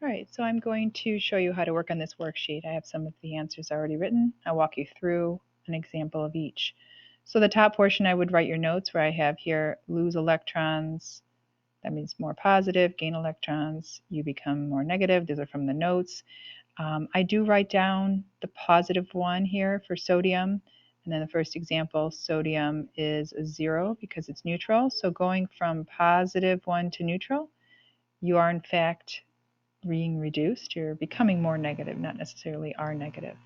All right, so I'm going to show you how to work on this worksheet. I have some of the answers already written. I'll walk you through an example of each. So the top portion, I would write your notes where I have here lose electrons. That means more positive, gain electrons, you become more negative. These are from the notes. I do write down the positive one here for sodium. And then the first example, sodium is a 0 because it's neutral. So going from positive 1 to neutral, you are in fact being reduced. You're becoming more negative, not necessarily are negative.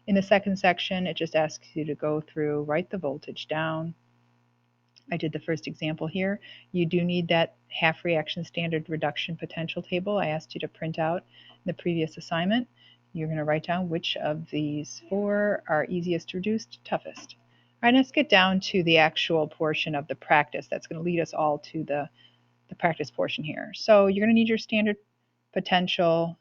In the second section, it just asks you to go through, write the voltage down. I did the first example here. You do need that half reaction standard reduction potential table I asked you to print out in the previous assignment. You're going to write down which of these 4 are easiest to reduce to toughest. All right, let's get down to the actual portion of the practice. That's going to lead us all to the practice portion here. So you're going to need your standard potential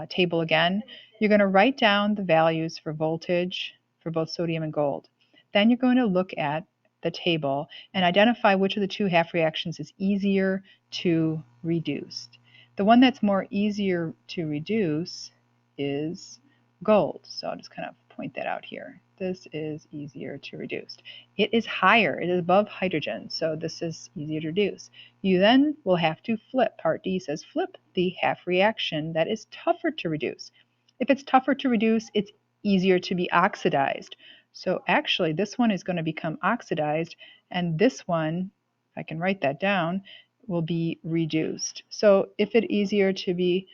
table again. You're going to write down the values for voltage for both sodium and gold. Then you're going to look at the table and identify which of the 2 half reactions is easier to reduce. The one that's more easier to reduce is gold. So I'll just kind of point that out here. This is easier to reduce. It is higher, it is above hydrogen, so this is easier to reduce. You then will have to flip. Part D says flip the half reaction that is tougher to reduce. If it's tougher to reduce, it's easier to be oxidized. So actually this one is going to become oxidized, and this one, if I can write that down, will be reduced. So if it's easier to be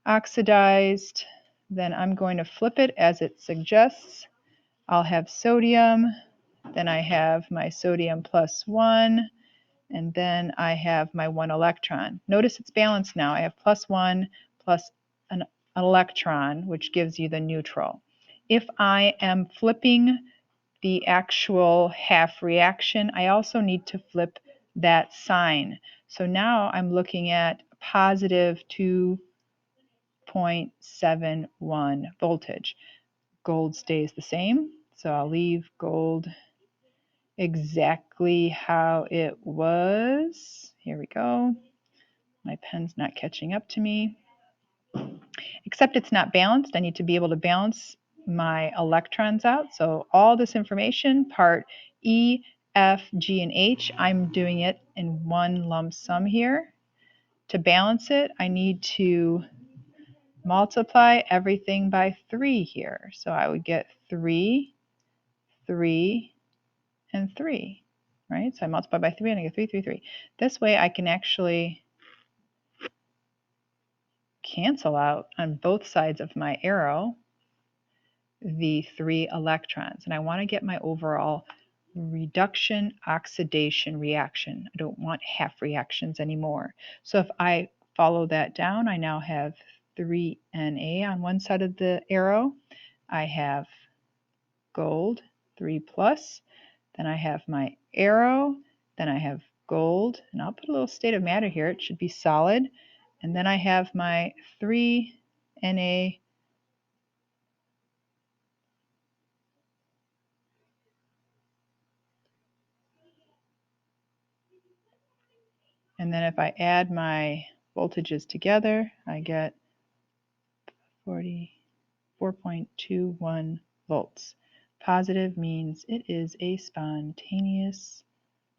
oxidized, then I'm going to flip it as it suggests. I'll have sodium, then I have my sodium plus 1, and then I have my 1 electron. Notice it's balanced now. I have plus 1 plus an electron, which gives you the neutral. If I am flipping the actual half reaction, I also need to flip that sign. So now I'm looking at positive 2.71 voltage. Gold stays the same, so I'll leave gold exactly how it was. Here we go. My pen's not catching up to me. Except it's not balanced. I need to be able to balance my electrons out. So all this information, part E, F, G, and H, I'm doing it in one lump sum here. To balance it, I need to multiply everything by 3 here. So I would get 3, 3, and 3, right? So I multiply by 3 and I get 3, 3, 3. This way I can actually cancel out on both sides of my arrow the 3 electrons. And I want to get my overall reduction oxidation reaction. I don't want half reactions anymore. So if I follow that down, I now have 3Na on one side of the arrow. I have gold, 3 plus. Then I have my arrow. Then I have gold. And I'll put a little state of matter here. It should be solid. And then I have my 3Na. And then if I add my voltages together, I get 44.21 volts. Positive means it is a spontaneous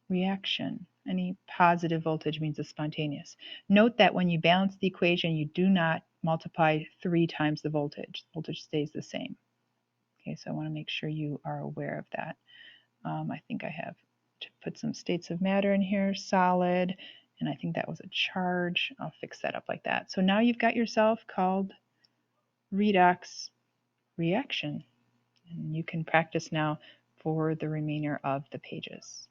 reaction. Any positive voltage means it's spontaneous. Note that when you balance the equation, you do not multiply 3 times the voltage. The voltage stays the same. Okay, so I want to make sure you are aware of that. I think I have to put some states of matter in here, solid, and I think that was a charge. I'll fix that up like that. So now you've got yourself called redox reaction. And you can practice now for the remainder of the pages.